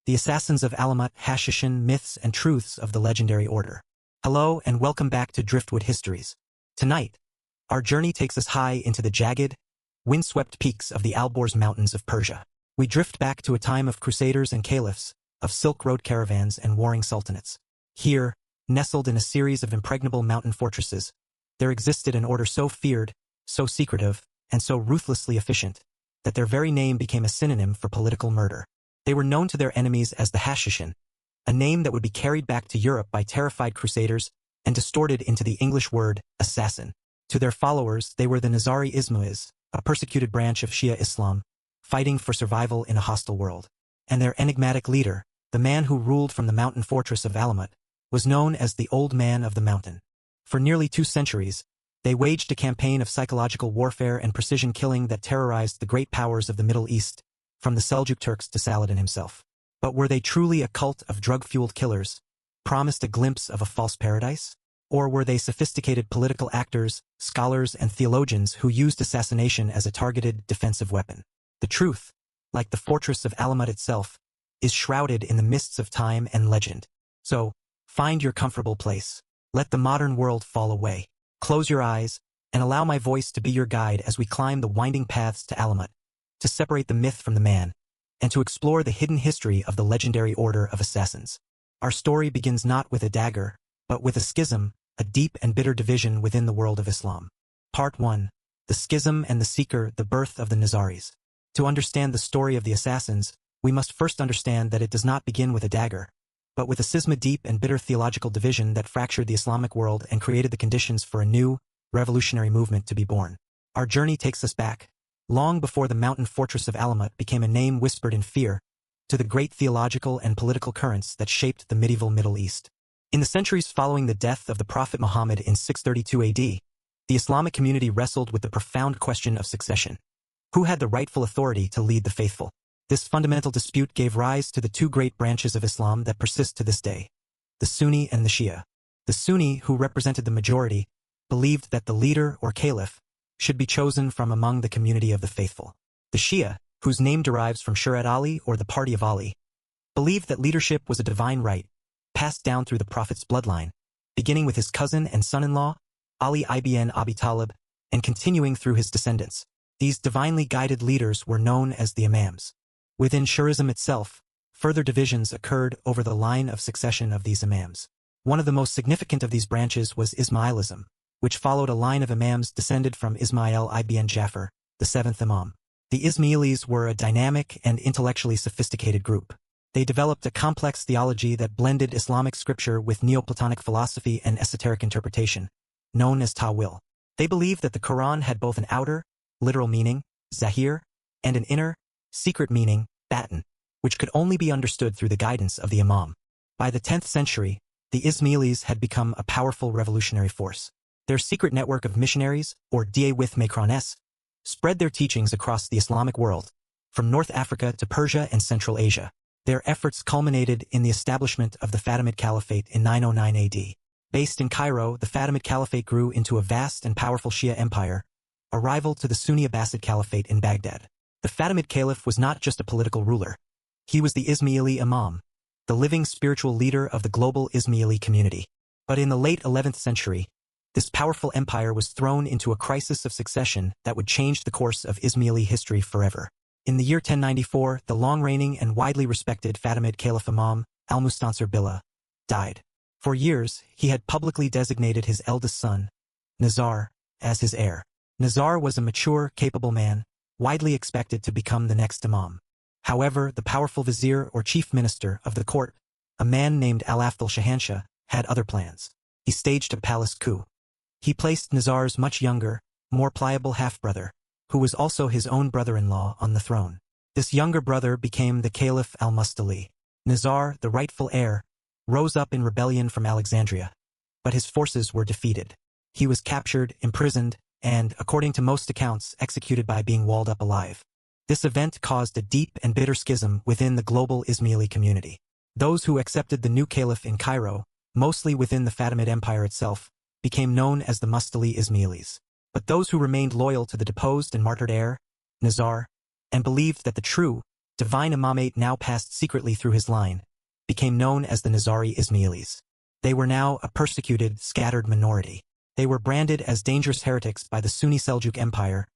the assassins of Alamut, Hashshashin, myths and truths of the legendary order. Hello and welcome back to Driftwood Histories. Tonight, our journey takes us high into the jagged, windswept peaks of the Alborz Mountains of Persia. We drift back to a time of crusaders and caliphs, of Silk Road caravans and warring sultanates. Here, nestled in a series of impregnable mountain fortresses, there existed an order so feared, so secretive, and so ruthlessly efficient, that their very name became a synonym for political murder. They were known to their enemies as the Hashshashin, a name that would be carried back to Europe by terrified crusaders and distorted into the English word assassin. To their followers, they were the Nizari Ismailis, a persecuted branch of Shia Islam, fighting for survival in a hostile world. And their enigmatic leader, the man who ruled from the mountain fortress of Alamut, was known as the Old Man of the Mountain. For nearly 2 centuries, they waged a campaign of psychological warfare and precision killing that terrorized the great powers of the Middle East, from the Seljuk Turks to Saladin himself. But were they truly a cult of drug-fueled killers, promised a glimpse of a false paradise? Or were they sophisticated political actors, scholars and theologians who used assassination as a targeted defensive weapon? The truth, like the fortress of Alamut itself, is shrouded in the mists of time and legend. So, find your comfortable place. Let the modern world fall away. Close your eyes, and allow my voice to be your guide as we climb the winding paths to Alamut, to separate the myth from the man, and to explore the hidden history of the legendary order of assassins. Our story begins not with a dagger, but with a schism, a deep and bitter division within the world of Islam. Part 1. The Schism and the Seeker, the Birth of the Nizaris. To understand the story of the assassins, we must first understand that it does not begin with a dagger, but with a schisma, deep and bitter theological division that fractured the Islamic world and created the conditions for a new, revolutionary movement to be born. Our journey takes us back, long before the mountain fortress of Alamut became a name whispered in fear, to the great theological and political currents that shaped the medieval Middle East. In the centuries following the death of the Prophet Muhammad in 632 AD, the Islamic community wrestled with the profound question of succession. Who had the rightful authority to lead the faithful? This fundamental dispute gave rise to the 2 great branches of Islam that persist to this day, the Sunni and the Shia. The Sunni, who represented the majority, believed that the leader or caliph should be chosen from among the community of the faithful. The Shia, whose name derives from Shurat Ali or the party of Ali, believed that leadership was a divine right, passed down through the Prophet's bloodline, beginning with his cousin and son-in-law, Ali ibn Abi Talib, and continuing through his descendants. These divinely guided leaders were known as the Imams. Within Shi'ism itself, further divisions occurred over the line of succession of these Imams. One of the most significant of these branches was Ismailism, which followed a line of Imams descended from Ismail ibn Jafar, the 7th Imam. The Ismailis were a dynamic and intellectually sophisticated group. They developed a complex theology that blended Islamic scripture with Neoplatonic philosophy and esoteric interpretation, known as Ta'wil. They believed that the Quran had both an outer, literal meaning, zahir, and an inner, secret meaning, batin, which could only be understood through the guidance of the Imam. By the 10th century, the Ismailis had become a powerful revolutionary force. Their secret network of missionaries, or Da'wah Makranes, spread their teachings across the Islamic world, from North Africa to Persia and Central Asia. Their efforts culminated in the establishment of the Fatimid Caliphate in 909 AD. Based in Cairo, the Fatimid Caliphate grew into a vast and powerful Shia empire, a rival to the Sunni Abbasid Caliphate in Baghdad. The Fatimid Caliph was not just a political ruler. He was the Ismaili Imam, the living spiritual leader of the global Ismaili community. But in the late 11th century, this powerful empire was thrown into a crisis of succession that would change the course of Ismaili history forever. In the year 1094, the long-reigning and widely respected Fatimid Caliph Imam, Al-Mustansir Billah, died. For years, he had publicly designated his eldest son, Nizar, as his heir. Nizar was a mature, capable man, widely expected to become the next Imam. However, the powerful vizier or chief minister of the court, a man named Al-Afdal Shahanshah, had other plans. He staged a palace coup. He placed Nizar's much younger, more pliable half-brother, who was also his own brother-in-law, on the throne. This younger brother became the Caliph al-Mustali. Nizar, the rightful heir, rose up in rebellion from Alexandria, but his forces were defeated. He was captured, imprisoned, and, according to most accounts, executed by being walled up alive. This event caused a deep and bitter schism within the global Ismaili community. Those who accepted the new caliph in Cairo, mostly within the Fatimid Empire itself, became known as the Mustali Ismailis. But those who remained loyal to the deposed and martyred heir, Nizar, and believed that the true, divine imamate now passed secretly through his line, became known as the Nizari Ismailis. They were now a persecuted, scattered minority. They were branded as dangerous heretics by the Sunni Seljuk Empire,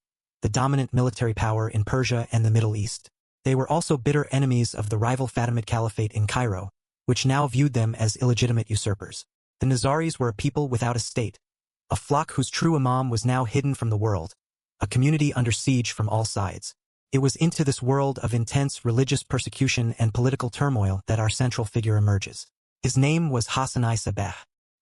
the dominant military power in Persia and the Middle East. They were also bitter enemies of the rival Fatimid Caliphate in Cairo, which now viewed them as illegitimate usurpers. The Nizaris were a people without a state, a flock whose true imam was now hidden from the world, a community under siege from all sides. It was into this world of intense religious persecution and political turmoil that our central figure emerges. His name was Hassan I Sabah.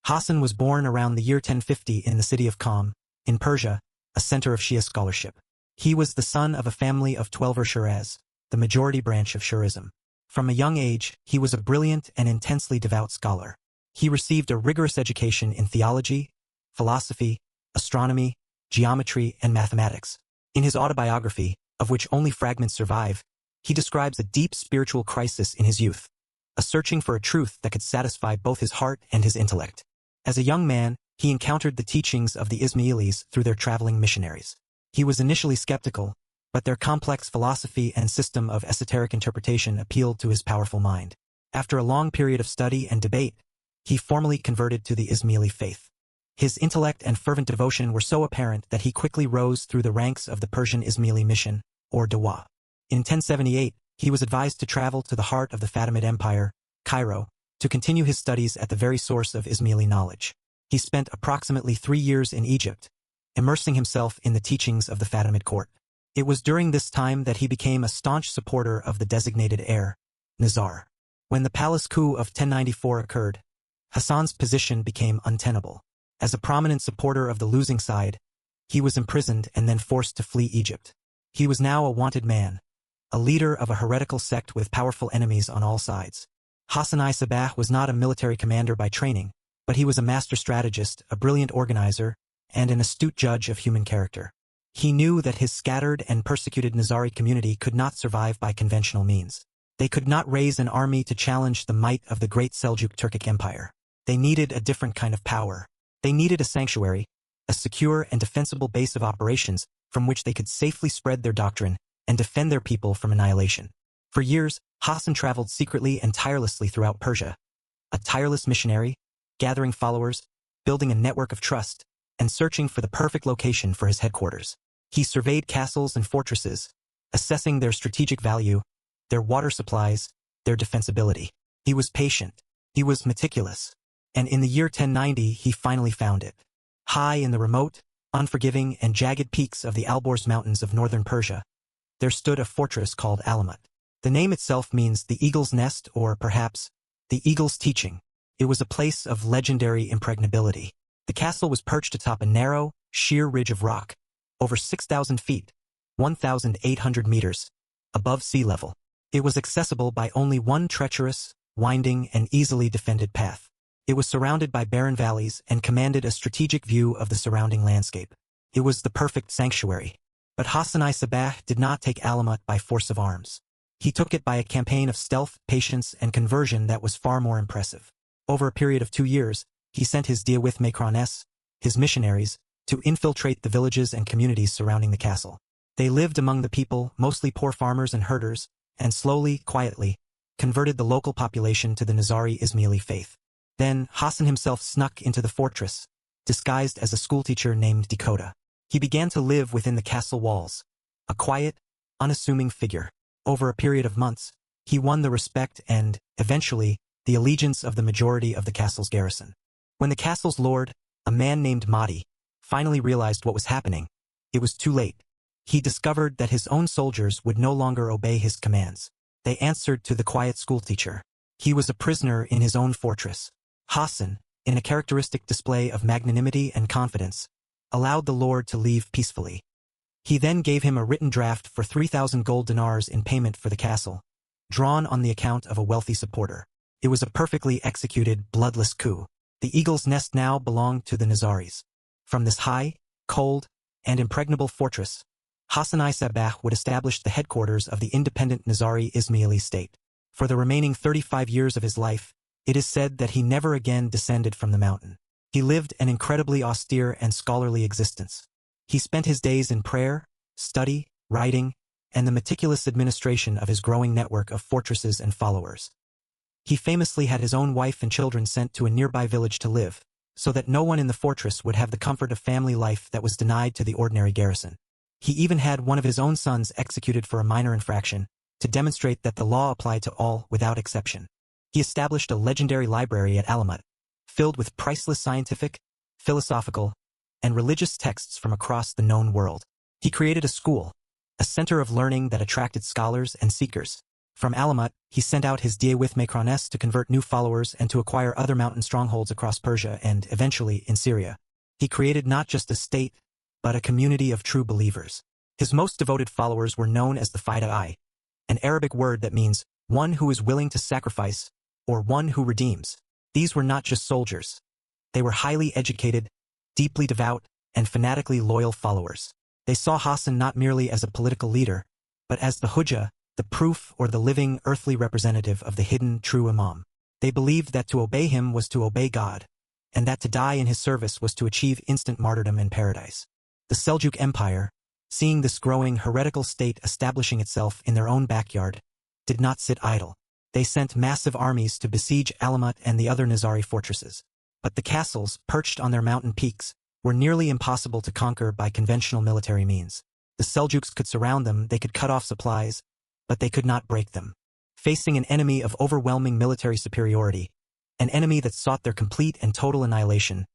Hassan was born around the year 1050 in the city of Qom, in Persia, a center of Shia scholarship. He was the son of a family of 12 Shiraz, the majority branch of Shi'ism. From a young age, he was a brilliant and intensely devout scholar. He received a rigorous education in theology, philosophy, astronomy, geometry, and mathematics. In his autobiography, of which only fragments survive, he describes a deep spiritual crisis in his youth, a searching for a truth that could satisfy both his heart and his intellect. As a young man, he encountered the teachings of the Ismailis through their traveling missionaries. He was initially skeptical, but their complex philosophy and system of esoteric interpretation appealed to his powerful mind. After a long period of study and debate, he formally converted to the Ismaili faith. His intellect and fervent devotion were so apparent that he quickly rose through the ranks of the Persian Ismaili mission, or Dawa. In 1078, he was advised to travel to the heart of the Fatimid Empire, Cairo, to continue his studies at the very source of Ismaili knowledge. He spent approximately 3 years in Egypt, immersing himself in the teachings of the Fatimid court. It was during this time that he became a staunch supporter of the designated heir, Nizar. When the palace coup of 1094 occurred, Hassan's position became untenable. As a prominent supporter of the losing side, he was imprisoned and then forced to flee Egypt. He was now a wanted man, a leader of a heretical sect with powerful enemies on all sides. Hassan I Sabah was not a military commander by training, but he was a master strategist, a brilliant organizer, and an astute judge of human character. He knew that his scattered and persecuted Nizari community could not survive by conventional means. They could not raise an army to challenge the might of the great Seljuk Turkic Empire. They needed a different kind of power. They needed a sanctuary, a secure and defensible base of operations from which they could safely spread their doctrine and defend their people from annihilation. For years, Hassan traveled secretly and tirelessly throughout Persia, a tireless missionary, gathering followers, building a network of trust, and searching for the perfect location for his headquarters. He surveyed castles and fortresses, assessing their strategic value, their water supplies, their defensibility. He was patient. He was meticulous. And in the year 1090 he finally found it. High in the remote, unforgiving, and jagged peaks of the Alborz Mountains of northern Persia, there stood a fortress called Alamut. The name itself means the eagle's nest, or perhaps, the eagle's teaching. It was a place of legendary impregnability. The castle was perched atop a narrow, sheer ridge of rock, over 6,000 feet, 1,800 meters, above sea level. It was accessible by only one treacherous, winding, and easily defended path. It was surrounded by barren valleys and commanded a strategic view of the surrounding landscape. It was the perfect sanctuary. But Hassan I Sabah did not take Alamut by force of arms. He took it by a campaign of stealth, patience, and conversion that was far more impressive. Over a period of 2 years, he sent his Diawith Macrones, his missionaries, to infiltrate the villages and communities surrounding the castle. They lived among the people, mostly poor farmers and herders, and slowly, quietly, converted the local population to the Nizari Ismaili faith. Then Hassan himself snuck into the fortress, disguised as a schoolteacher named Dakota. He began to live within the castle walls, a quiet, unassuming figure. Over a period of months, he won the respect and, eventually, the allegiance of the majority of the castle's garrison. When the castle's lord, a man named Mahdi, finally realized what was happening, it was too late. He discovered that his own soldiers would no longer obey his commands. They answered to the quiet schoolteacher. He was a prisoner in his own fortress. Hassan, in a characteristic display of magnanimity and confidence, allowed the lord to leave peacefully. He then gave him a written draft for 3,000 gold dinars in payment for the castle, drawn on the account of a wealthy supporter. It was a perfectly executed, bloodless coup. The eagle's nest now belonged to the Nizaris. From this high, cold, and impregnable fortress, Hassan I Sabah would establish the headquarters of the independent Nizari Ismaili state. For the remaining 35 years of his life, it is said that he never again descended from the mountain. He lived an incredibly austere and scholarly existence. He spent his days in prayer, study, writing, and the meticulous administration of his growing network of fortresses and followers. He famously had his own wife and children sent to a nearby village to live, so that no one in the fortress would have the comfort of family life that was denied to the ordinary garrison. He even had one of his own sons executed for a minor infraction, to demonstrate that the law applied to all without exception. He established a legendary library at Alamut, filled with priceless scientific, philosophical, and religious texts from across the known world. He created a school, a center of learning that attracted scholars and seekers. From Alamut, he sent out his Dia with Macrones to convert new followers and to acquire other mountain strongholds across Persia and, eventually, in Syria. He created not just a state, but a community of true believers. His most devoted followers were known as the Fidai, an Arabic word that means one who is willing to sacrifice, or one who redeems. These were not just soldiers. They were highly educated, deeply devout, and fanatically loyal followers. They saw Hassan not merely as a political leader, but as the Hujjah, the proof or the living earthly representative of the hidden true Imam. They believed that to obey him was to obey God, and that to die in his service was to achieve instant martyrdom in paradise. The Seljuk Empire, seeing this growing heretical state establishing itself in their own backyard, did not sit idle. They sent massive armies to besiege Alamut and the other Nizari fortresses. But the castles, perched on their mountain peaks, were nearly impossible to conquer by conventional military means. The Seljuks could surround them, they could cut off supplies, but they could not break them. Facing an enemy of overwhelming military superiority, an enemy that sought their complete and total annihilation,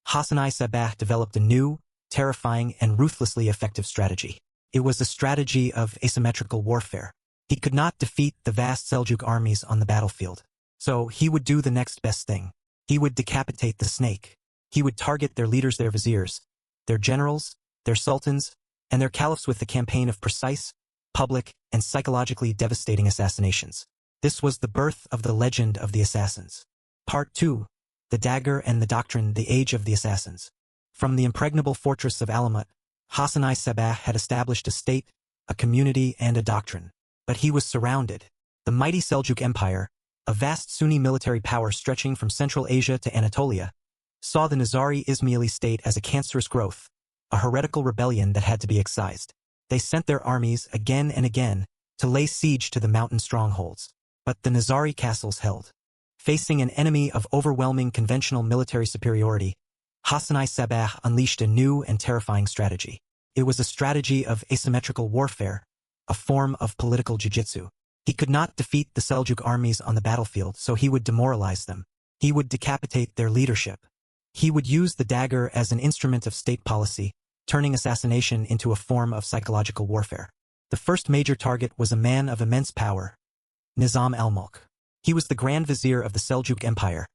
Hassan-I Sabbah developed a new, terrifying, and ruthlessly effective strategy. It was a strategy of asymmetrical warfare. He could not defeat the vast Seljuk armies on the battlefield. So he would do the next best thing. He would decapitate the snake. He would target their leaders, their viziers, their generals, their sultans, and their caliphs with the campaign of precise, public, and psychologically devastating assassinations. This was the birth of the legend of the assassins. Part 2. The Dagger and the Doctrine, the Age of the Assassins. From the impregnable fortress of Alamut, Hassan-I Sabbah had established a state, a community, and a doctrine. But he was surrounded. The mighty Seljuk Empire, a vast Sunni military power stretching from Central Asia to Anatolia, saw the Nizari Ismaili state as a cancerous growth, a heretical rebellion that had to be excised. They sent their armies again and again to lay siege to the mountain strongholds. But the Nizari castles held. Facing an enemy of overwhelming conventional military superiority, Hassan-I Sabbah unleashed a new and terrifying strategy. It was a strategy of asymmetrical warfare, a form of political jiu-jitsu. He could not defeat the Seljuk armies on the battlefield, so he would demoralize them. He would decapitate their leadership. He would use the dagger as an instrument of state policy, turning assassination into a form of psychological warfare. The first major target was a man of immense power, Nizam al-Mulk. He was the Grand Vizier of the Seljuk Empire,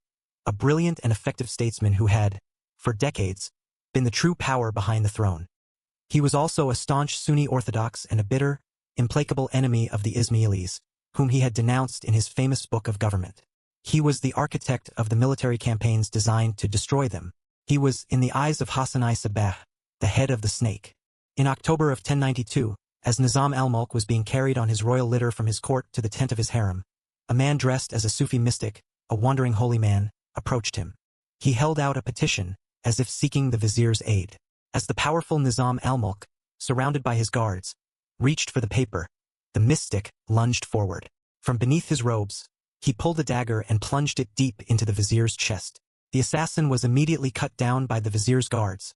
a brilliant and effective statesman who had, for decades, been the true power behind the throne. He was also a staunch Sunni Orthodox and a bitter, implacable enemy of the Ismailis, whom he had denounced in his famous book of government. He was the architect of the military campaigns designed to destroy them. He was, in the eyes of Hassan-I Sabbah, the head of the snake. In October of 1092, as Nizam al-Mulk was being carried on his royal litter from his court to the tent of his harem, a man dressed as a Sufi mystic, a wandering holy man, approached him. He held out a petition, as if seeking the vizier's aid. As the powerful Nizam al-Mulk, surrounded by his guards, reached for the paper, the mystic lunged forward. From beneath his robes, he pulled a dagger and plunged it deep into the vizier's chest. The assassin was immediately cut down by the vizier's guards,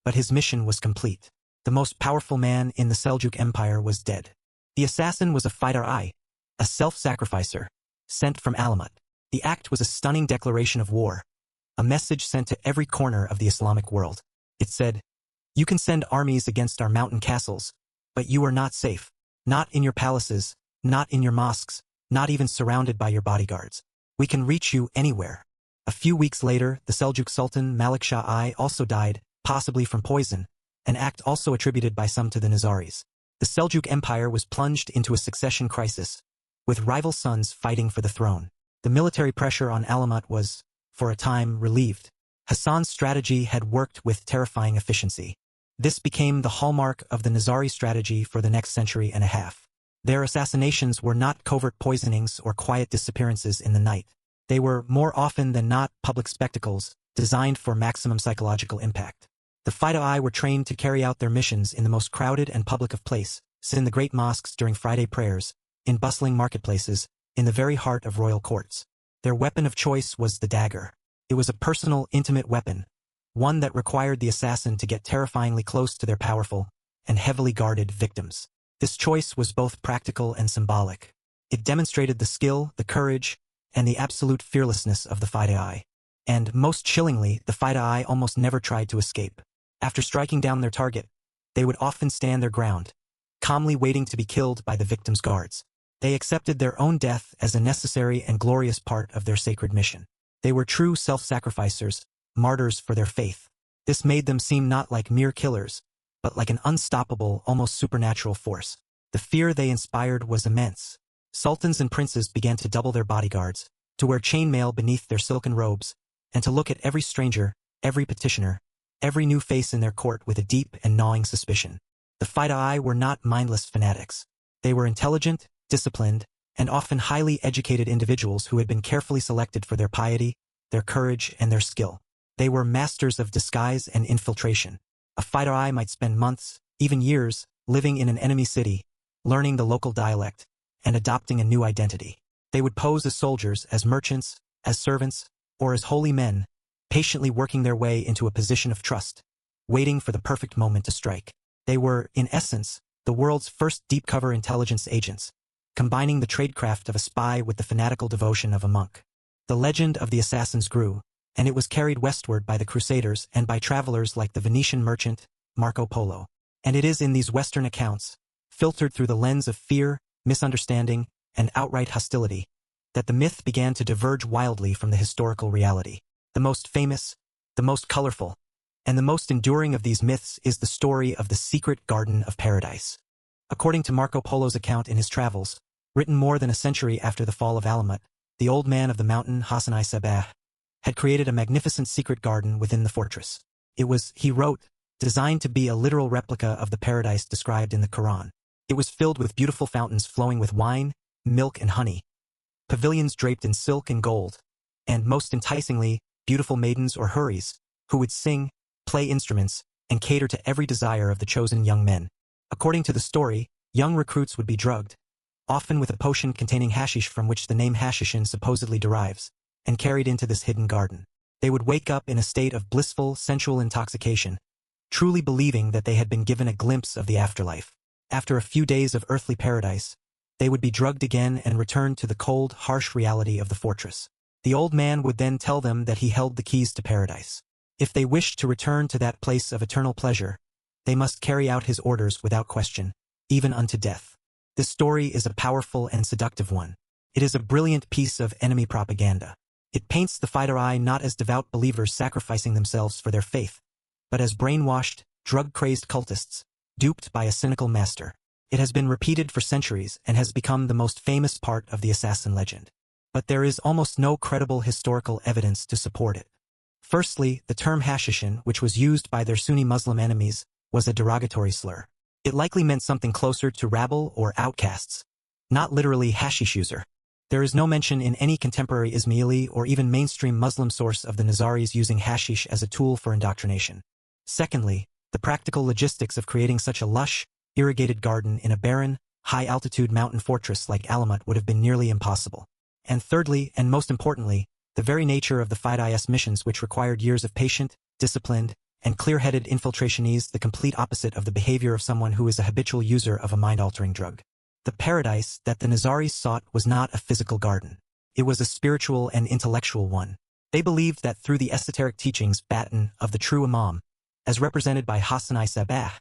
but his mission was complete. The most powerful man in the Seljuk Empire was dead. The assassin was a Fidai, a self-sacrificer, sent from Alamut. The act was a stunning declaration of war, a message sent to every corner of the Islamic world. It said, "You can send armies against our mountain castles, but you are not safe. Not in your palaces, not in your mosques, not even surrounded by your bodyguards. We can reach you anywhere." A few weeks later, the Seljuk Sultan Malik Shah I also died, possibly from poison, an act also attributed by some to the Nizaris. The Seljuk Empire was plunged into a succession crisis, with rival sons fighting for the throne. The military pressure on Alamut was, for a time, relieved. Hassan's strategy had worked with terrifying efficiency. This became the hallmark of the Nizari strategy for the next century and a half. Their assassinations were not covert poisonings or quiet disappearances in the night. They were, more often than not, public spectacles, designed for maximum psychological impact. The Fidai were trained to carry out their missions in the most crowded and public of places, sit in the great mosques during Friday prayers, in bustling marketplaces, in the very heart of royal courts. Their weapon of choice was the dagger. It was a personal, intimate weapon, one that required the assassin to get terrifyingly close to their powerful and heavily guarded victims. This choice was both practical and symbolic. It demonstrated the skill, the courage, and the absolute fearlessness of the Fidei. And, most chillingly, the Fidei almost never tried to escape. After striking down their target, they would often stand their ground, calmly waiting to be killed by the victim's guards. They accepted their own death as a necessary and glorious part of their sacred mission. They were true self-sacrificers, martyrs for their faith. This made them seem not like mere killers, but like an unstoppable, almost supernatural force. The fear they inspired was immense. Sultans and princes began to double their bodyguards, to wear chainmail beneath their silken robes, and to look at every stranger, every petitioner, every new face in their court with a deep and gnawing suspicion. The Fidei were not mindless fanatics. They were intelligent, disciplined, and often highly educated individuals who had been carefully selected for their piety, their courage, and their skill. They were masters of disguise and infiltration. A Fidei might spend months, even years, living in an enemy city, learning the local dialect, and adopting a new identity. They would pose as soldiers, as merchants, as servants, or as holy men, patiently working their way into a position of trust, waiting for the perfect moment to strike. They were, in essence, the world's first deep-cover intelligence agents, combining the tradecraft of a spy with the fanatical devotion of a monk. The legend of the assassins grew, and it was carried westward by the Crusaders and by travelers like the Venetian merchant, Marco Polo. And it is in these Western accounts, filtered through the lens of fear, misunderstanding, and outright hostility, that the myth began to diverge wildly from the historical reality. The most famous, the most colorful, and the most enduring of these myths is the story of the secret Garden of Paradise. According to Marco Polo's account in his travels, written more than a century after the fall of Alamut, the old man of the mountain Hashshashin had created a magnificent secret garden within the fortress. It was, he wrote, designed to be a literal replica of the paradise described in the Quran. It was filled with beautiful fountains flowing with wine, milk, and honey, pavilions draped in silk and gold, and, most enticingly, beautiful maidens or houris, who would sing, play instruments, and cater to every desire of the chosen young men. According to the story, young recruits would be drugged, often with a potion containing hashish from which the name Hashshashin supposedly derives, and carried into this hidden garden. They would wake up in a state of blissful, sensual intoxication, truly believing that they had been given a glimpse of the afterlife. After a few days of earthly paradise, they would be drugged again and return to the cold, harsh reality of the fortress. The old man would then tell them that he held the keys to paradise. If they wished to return to that place of eternal pleasure, they must carry out his orders without question, even unto death. This story is a powerful and seductive one. It is a brilliant piece of enemy propaganda. It paints the Fidei not as devout believers sacrificing themselves for their faith, but as brainwashed, drug-crazed cultists, duped by a cynical master. It has been repeated for centuries and has become the most famous part of the assassin legend. But there is almost no credible historical evidence to support it. Firstly, the term Hashshashin, which was used by their Sunni Muslim enemies, was a derogatory slur. It likely meant something closer to rabble or outcasts, not literally hashish user. There is no mention in any contemporary Ismaili or even mainstream Muslim source of the Nazaris using hashish as a tool for indoctrination. Secondly, the practical logistics of creating such a lush, irrigated garden in a barren, high-altitude mountain fortress like Alamut would have been nearly impossible. And thirdly, and most importantly, the very nature of the Fidei's missions, which required years of patient, disciplined, and clear-headed infiltration, is the complete opposite of the behavior of someone who is a habitual user of a mind-altering drug. The paradise that the Nazaris sought was not a physical garden. It was a spiritual and intellectual one. They believed that through the esoteric teachings baton of the true Imam, as represented by Hashshashin,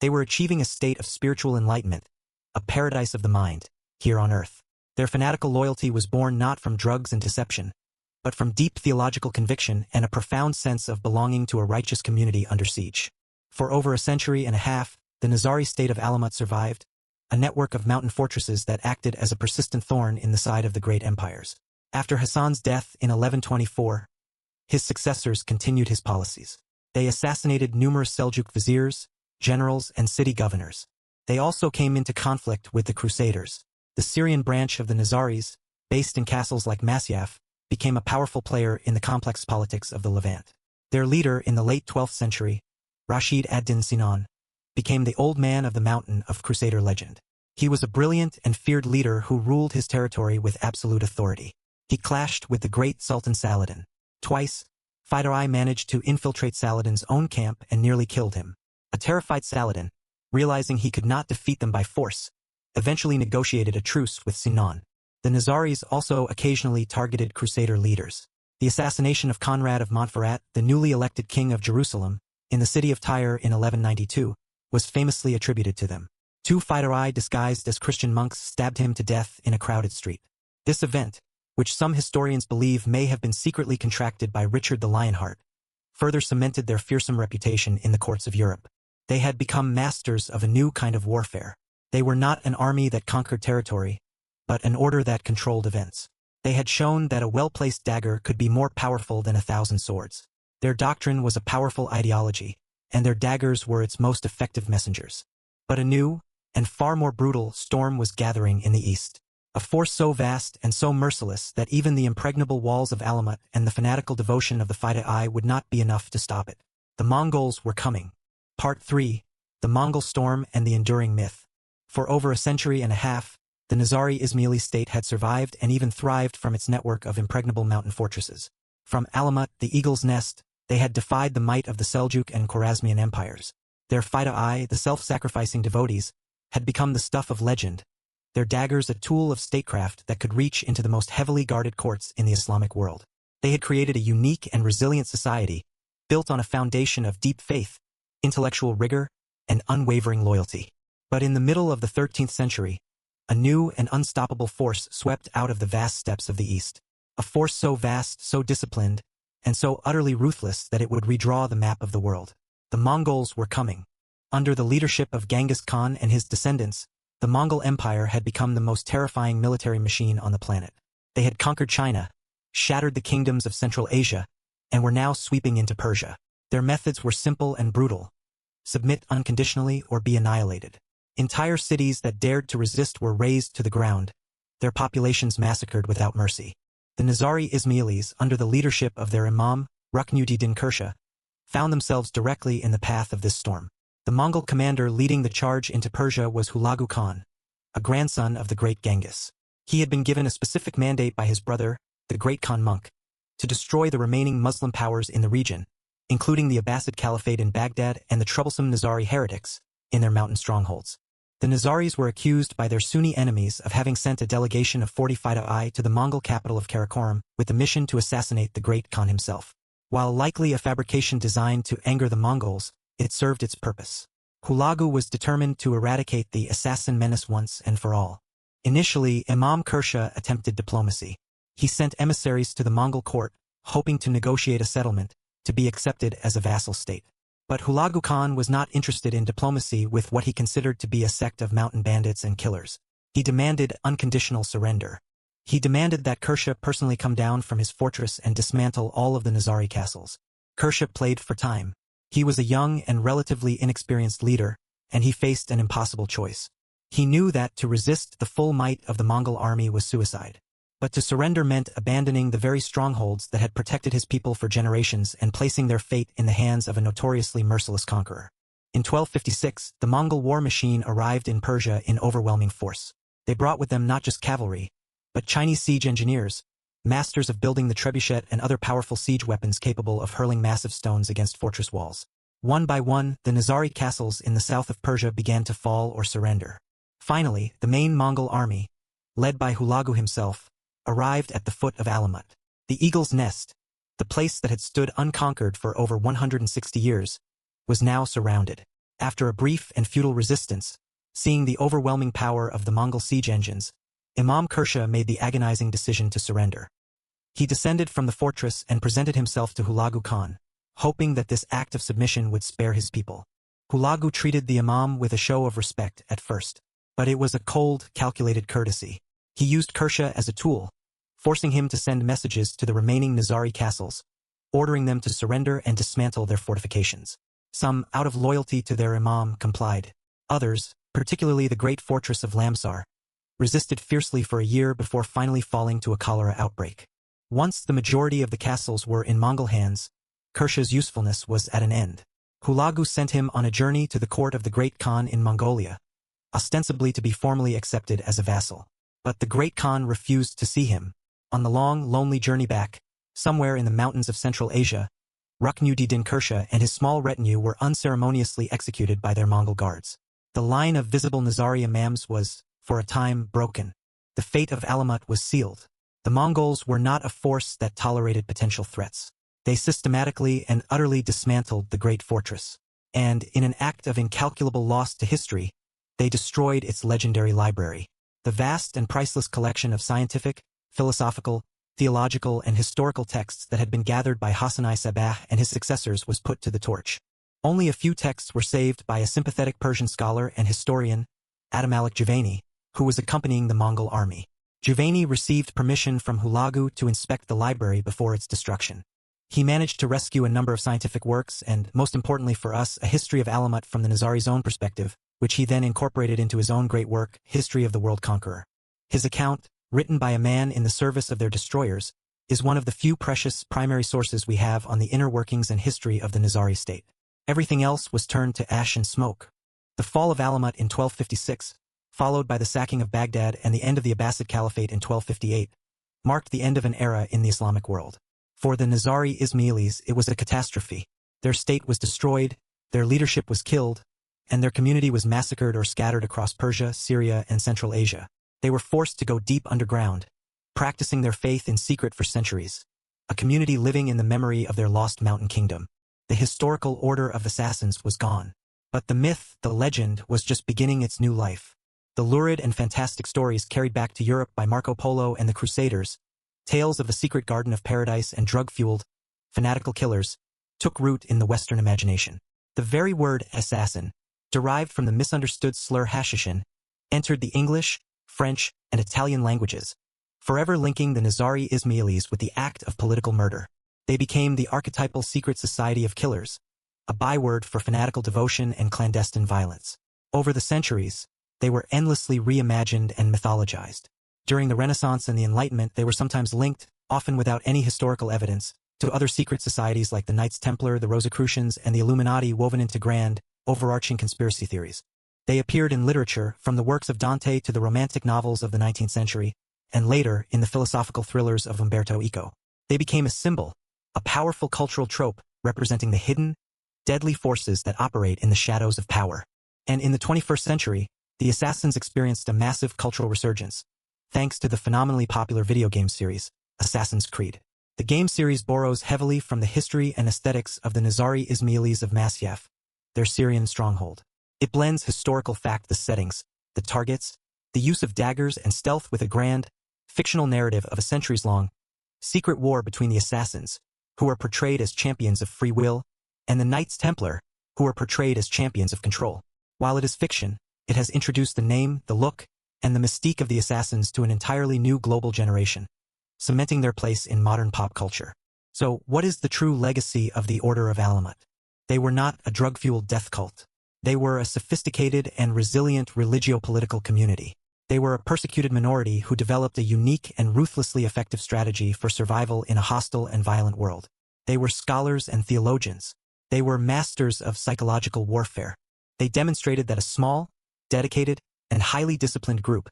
they were achieving a state of spiritual enlightenment, a paradise of the mind, here on earth. Their fanatical loyalty was born not from drugs and deception, but from deep theological conviction and a profound sense of belonging to a righteous community under siege. For over a century and a half, the Nizari state of Alamut survived, a network of mountain fortresses that acted as a persistent thorn in the side of the great empires. After Hassan's death in 1124, his successors continued his policies. They assassinated numerous Seljuk viziers, generals, and city governors. They also came into conflict with the Crusaders. The Syrian branch of the Nazaris, based in castles like Masyaf, became a powerful player in the complex politics of the Levant. Their leader in the late 12th century, Rashid ad-Din Sinan, became the Old Man of the Mountain of Crusader legend. He was a brilliant and feared leader who ruled his territory with absolute authority. He clashed with the great Sultan Saladin. Twice, Fighter Eye managed to infiltrate Saladin's own camp and nearly killed him. A terrified Saladin, realizing he could not defeat them by force, eventually negotiated a truce with Sinan. The Nizaris also occasionally targeted Crusader leaders. The assassination of Conrad of Montferrat, the newly elected king of Jerusalem, in the city of Tyre in 1192, was famously attributed to them. Two Fighter Eye disguised as Christian monks stabbed him to death in a crowded street. This event, which some historians believe may have been secretly contracted by Richard the Lionheart, further cemented their fearsome reputation in the courts of Europe. They had become masters of a new kind of warfare. They were not an army that conquered territory, but an order that controlled events. They had shown that a well-placed dagger could be more powerful than 1,000 swords. Their doctrine was a powerful ideology, and their daggers were its most effective messengers. But a new, and far more brutal, storm was gathering in the east. A force so vast and so merciless that even the impregnable walls of Alamut and the fanatical devotion of the Fighter Eye would not be enough to stop it. The Mongols were coming. Part 3. The Mongol Storm and the Enduring Myth. For over a century and a half, the Nizari Ismaili state had survived and even thrived from its network of impregnable mountain fortresses. From Alamut, the Eagle's Nest, they had defied the might of the Seljuk and Khwarezmian empires. Their Fighter Eye, the self-sacrificing devotees, had become the stuff of legend, their daggers a tool of statecraft that could reach into the most heavily guarded courts in the Islamic world. They had created a unique and resilient society, built on a foundation of deep faith, intellectual rigor, and unwavering loyalty. But in the middle of the 13th century, a new and unstoppable force swept out of the vast steppes of the East. A force so vast, so disciplined, and so utterly ruthless that it would redraw the map of the world. The Mongols were coming. Under the leadership of Genghis Khan and his descendants, the Mongol Empire had become the most terrifying military machine on the planet. They had conquered China, shattered the kingdoms of Central Asia, and were now sweeping into Persia. Their methods were simple and brutal. Submit unconditionally or be annihilated. Entire cities that dared to resist were razed to the ground, their populations massacred without mercy. The Nizari Ismailis, under the leadership of their Imam, Ruknuddin Kursha, found themselves directly in the path of this storm. The Mongol commander leading the charge into Persia was Hulagu Khan, a grandson of the great Genghis. He had been given a specific mandate by his brother, the great Khan monk, to destroy the remaining Muslim powers in the region, including the Abbasid Caliphate in Baghdad and the troublesome Nizari heretics in their mountain strongholds. The Nizaris were accused by their Sunni enemies of having sent a delegation of 40 Fighter Eye to the Mongol capital of Karakoram with the mission to assassinate the great Khan himself. While likely a fabrication designed to anger the Mongols, it served its purpose. Hulagu was determined to eradicate the assassin menace once and for all. Initially, Imam Kursha attempted diplomacy. He sent emissaries to the Mongol court, hoping to negotiate a settlement, to be accepted as a vassal state. But Hulagu Khan was not interested in diplomacy with what he considered to be a sect of mountain bandits and killers. He demanded unconditional surrender. He demanded that Kursha personally come down from his fortress and dismantle all of the Nizari castles. Kursha played for time. He was a young and relatively inexperienced leader, and he faced an impossible choice. He knew that to resist the full might of the Mongol army was suicide. But to surrender meant abandoning the very strongholds that had protected his people for generations and placing their fate in the hands of a notoriously merciless conqueror. In 1256, the Mongol war machine arrived in Persia in overwhelming force. They brought with them not just cavalry, but Chinese siege engineers, masters of building the trebuchet and other powerful siege weapons capable of hurling massive stones against fortress walls. One by one, the Nizari castles in the south of Persia began to fall or surrender. Finally, the main Mongol army, led by Hulagu himself, arrived at the foot of Alamut. The Eagle's Nest, the place that had stood unconquered for over 160 years, was now surrounded. After a brief and futile resistance, seeing the overwhelming power of the Mongol siege engines, Imam Kursha made the agonizing decision to surrender. He descended from the fortress and presented himself to Hulagu Khan, hoping that this act of submission would spare his people. Hulagu treated the Imam with a show of respect at first, but it was a cold, calculated courtesy. He used Kursha as a tool, forcing him to send messages to the remaining Nizari castles, ordering them to surrender and dismantle their fortifications. Some, out of loyalty to their Imam, complied. Others, particularly the great fortress of Lamsar, resisted fiercely for a year before finally falling to a cholera outbreak. Once the majority of the castles were in Mongol hands, Kursha's usefulness was at an end. Hulagu sent him on a journey to the court of the Great Khan in Mongolia, ostensibly to be formally accepted as a vassal. But the Great Khan refused to see him. On the long, lonely journey back, somewhere in the mountains of Central Asia, Ruknuddin Kersha and his small retinue were unceremoniously executed by their Mongol guards. The line of visible Nizari imams was, for a time, broken. The fate of Alamut was sealed. The Mongols were not a force that tolerated potential threats. They systematically and utterly dismantled the great fortress. And, in an act of incalculable loss to history, they destroyed its legendary library. The vast and priceless collection of scientific, philosophical, theological, and historical texts that had been gathered by Hassanai Sabah and his successors was put to the torch. Only a few texts were saved by a sympathetic Persian scholar and historian, Abdulmalik Juvayni, who was accompanying the Mongol army. Juvayni received permission from Hulagu to inspect the library before its destruction. He managed to rescue a number of scientific works and, most importantly for us, a history of Alamut from the Nizari's own perspective, which he then incorporated into his own great work, History of the World Conqueror. His account, written by a man in the service of their destroyers, is one of the few precious primary sources we have on the inner workings and history of the Nizari state. Everything else was turned to ash and smoke. The fall of Alamut in 1256, followed by the sacking of Baghdad and the end of the Abbasid Caliphate in 1258, marked the end of an era in the Islamic world. For the Nizari Ismailis, it was a catastrophe. Their state was destroyed, their leadership was killed, and their community was massacred or scattered across Persia, Syria, and Central Asia. They were forced to go deep underground, practicing their faith in secret for centuries, a community living in the memory of their lost mountain kingdom. The historical order of assassins was gone. But the myth, the legend, was just beginning its new life. The lurid and fantastic stories carried back to Europe by Marco Polo and the Crusaders, tales of the secret garden of paradise and drug-fueled, fanatical killers, took root in the Western imagination. The very word assassin, derived from the misunderstood slur Hashshashin, entered the English, French, and Italian languages, forever linking the Nizari Ismailis with the act of political murder. They became the archetypal secret society of killers, a byword for fanatical devotion and clandestine violence. Over the centuries, they were endlessly reimagined and mythologized. During the Renaissance and the Enlightenment, they were sometimes linked, often without any historical evidence, to other secret societies like the Knights Templar, the Rosicrucians, and the Illuminati, woven into grand, overarching conspiracy theories. They appeared in literature, from the works of Dante to the romantic novels of the 19th century, and later in the philosophical thrillers of Umberto Eco. They became a symbol, a powerful cultural trope representing the hidden, deadly forces that operate in the shadows of power. And in the 21st century, the assassins experienced a massive cultural resurgence, thanks to the phenomenally popular video game series, Assassin's Creed. The game series borrows heavily from the history and aesthetics of the Nizari Ismailis of Masyaf, their Syrian stronghold. It blends historical fact, the settings, the targets, the use of daggers and stealth with a grand, fictional narrative of a centuries-long, secret war between the assassins, who are portrayed as champions of free will, and the Knights Templar, who are portrayed as champions of control. While it is fiction, it has introduced the name, the look, and the mystique of the assassins to an entirely new global generation, cementing their place in modern pop culture. So, what is the true legacy of the Order of Alamut? They were not a drug-fueled death cult. They were a sophisticated and resilient religio-political community. They were a persecuted minority who developed a unique and ruthlessly effective strategy for survival in a hostile and violent world. They were scholars and theologians. They were masters of psychological warfare. They demonstrated that a small, dedicated, and highly disciplined group,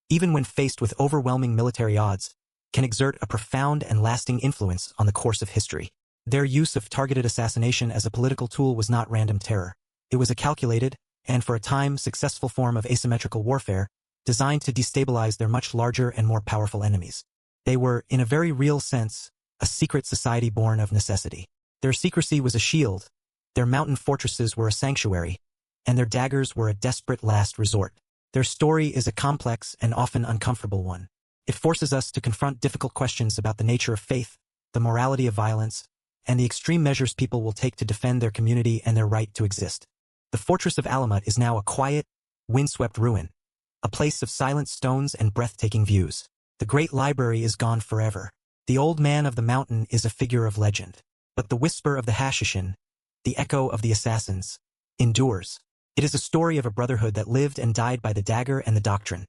even when faced with overwhelming military odds, can exert a profound and lasting influence on the course of history. Their use of targeted assassination as a political tool was not random terror. It was a calculated, and for a time successful form of asymmetrical warfare, designed to destabilize their much larger and more powerful enemies. They were, in a very real sense, a secret society born of necessity. Their secrecy was a shield, their mountain fortresses were a sanctuary, and their daggers were a desperate last resort. Their story is a complex and often uncomfortable one. It forces us to confront difficult questions about the nature of faith, the morality of violence, and the extreme measures people will take to defend their community and their right to exist. The fortress of Alamut is now a quiet, windswept ruin, a place of silent stones and breathtaking views. The great library is gone forever. The old man of the mountain is a figure of legend. But the whisper of the Hashshashin, the echo of the assassins, endures. It is a story of a brotherhood that lived and died by the dagger and the doctrine,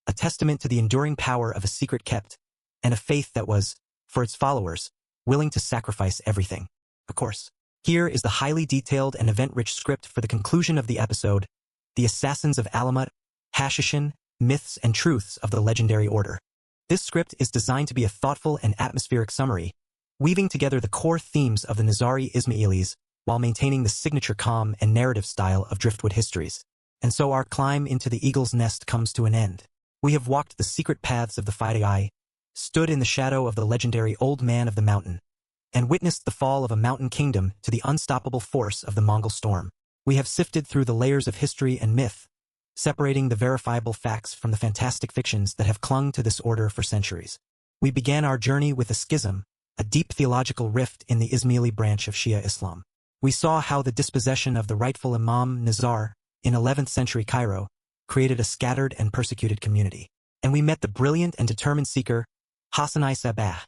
a testament to the enduring power of a secret kept, and a faith that was, for its followers, willing to sacrifice everything. Of course, Here is the highly detailed and event-rich script for the conclusion of the episode, The Assassins of Alamut, Hashshashin, Myths and Truths of the Legendary Order. This script is designed to be a thoughtful and atmospheric summary, weaving together the core themes of the Nizari Ismailis while maintaining the signature calm and narrative style of Driftwood Histories. And so our climb into the Eagle's Nest comes to an end. We have walked the secret paths of the Fidei, stood in the shadow of the legendary Old Man of the Mountain, and witnessed the fall of a mountain kingdom to the unstoppable force of the Mongol storm. We have sifted through the layers of history and myth, separating the verifiable facts from the fantastic fictions that have clung to this order for centuries. We began our journey with a schism, a deep theological rift in the Ismaili branch of Shia Islam. We saw how the dispossession of the rightful Imam Nizar in 11th century Cairo created a scattered and persecuted community. And we met the brilliant and determined seeker, Hashshashin Sabah,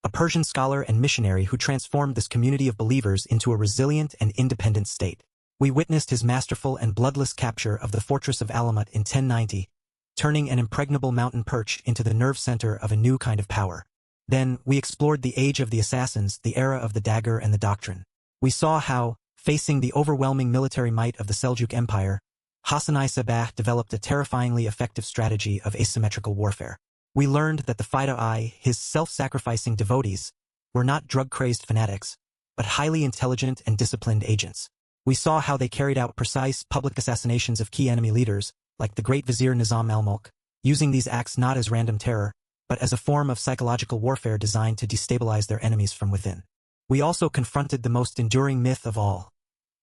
a Persian scholar and missionary who transformed this community of believers into a resilient and independent state. We witnessed his masterful and bloodless capture of the fortress of Alamut in 1090, turning an impregnable mountain perch into the nerve center of a new kind of power. Then, we explored the age of the assassins, the era of the dagger and the doctrine. We saw how, facing the overwhelming military might of the Seljuk Empire, Hashshashin Sabah developed a terrifyingly effective strategy of asymmetrical warfare. We learned that the Fidei, his self-sacrificing devotees, were not drug-crazed fanatics, but highly intelligent and disciplined agents. We saw how they carried out precise public assassinations of key enemy leaders, like the Great Vizier Nizam al-Mulk, using these acts not as random terror, but as a form of psychological warfare designed to destabilize their enemies from within. We also confronted the most enduring myth of all,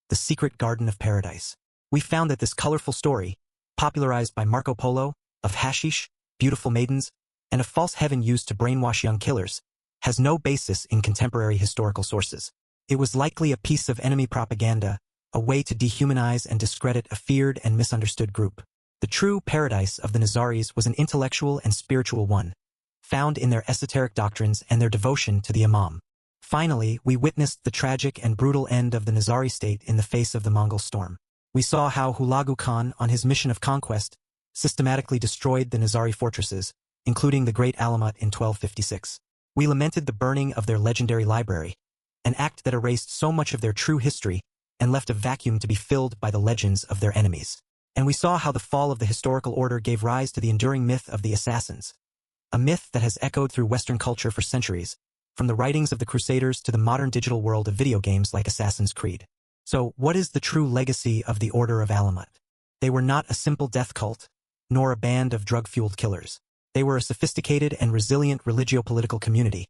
the secret Garden of Paradise. We found that this colorful story, popularized by Marco Polo, of hashish, beautiful maidens, and a false heaven used to brainwash young killers, has no basis in contemporary historical sources. It was likely a piece of enemy propaganda, a way to dehumanize and discredit a feared and misunderstood group. The true paradise of the Nizaris was an intellectual and spiritual one, found in their esoteric doctrines and their devotion to the Imam. Finally, we witnessed the tragic and brutal end of the Nizari state in the face of the Mongol storm. We saw how Hulagu Khan, on his mission of conquest, systematically destroyed the Nizari fortresses, including the Great Alamut in 1256. We lamented the burning of their legendary library, an act that erased so much of their true history and left a vacuum to be filled by the legends of their enemies. And we saw how the fall of the historical order gave rise to the enduring myth of the assassins, a myth that has echoed through Western culture for centuries, from the writings of the Crusaders to the modern digital world of video games like Assassin's Creed. So, what is the true legacy of the Order of Alamut? They were not a simple death cult, nor a band of drug-fueled killers. They were a sophisticated and resilient religio-political community,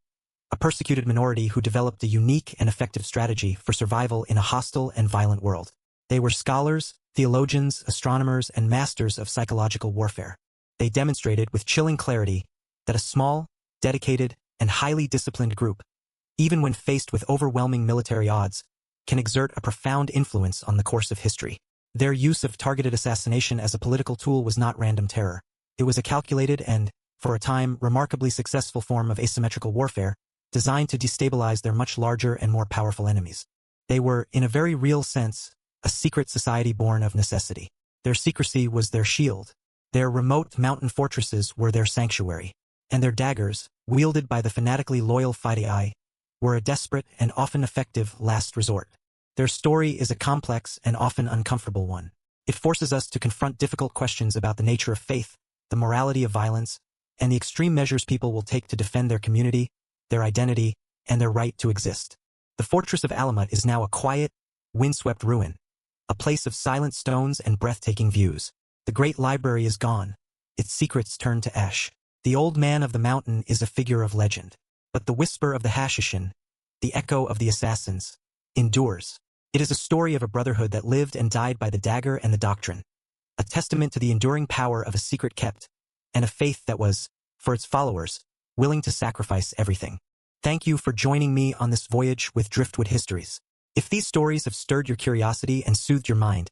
a persecuted minority who developed a unique and effective strategy for survival in a hostile and violent world. They were scholars, theologians, astronomers, and masters of psychological warfare. They demonstrated with chilling clarity that a small, dedicated, and highly disciplined group, even when faced with overwhelming military odds, can exert a profound influence on the course of history. Their use of targeted assassination as a political tool was not random terror. It was a calculated and, for a time, remarkably successful form of asymmetrical warfare, designed to destabilize their much larger and more powerful enemies. They were, in a very real sense, a secret society born of necessity. Their secrecy was their shield. Their remote mountain fortresses were their sanctuary. And their daggers, wielded by the fanatically loyal Fidei, were a desperate and often effective last resort. Their story is a complex and often uncomfortable one. It forces us to confront difficult questions about the nature of faith, the morality of violence, and the extreme measures people will take to defend their community, their identity, and their right to exist. The fortress of Alamut is now a quiet, windswept ruin, a place of silent stones and breathtaking views. The great library is gone, its secrets turned to ash. The Old Man of the Mountain is a figure of legend, but the whisper of the Hashshashin, the echo of the assassins, endures. It is a story of a brotherhood that lived and died by the dagger and the doctrine, a testament to the enduring power of a secret kept, and a faith that was, for its followers, willing to sacrifice everything. Thank you for joining me on this voyage with Driftwood Histories. If these stories have stirred your curiosity and soothed your mind,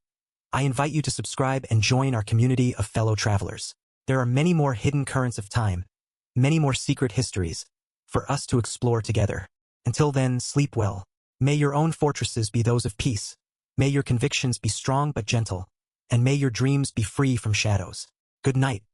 I invite you to subscribe and join our community of fellow travelers. There are many more hidden currents of time, many more secret histories, for us to explore together. Until then, sleep well. May your own fortresses be those of peace. May your convictions be strong but gentle, and may your dreams be free from shadows. Good night.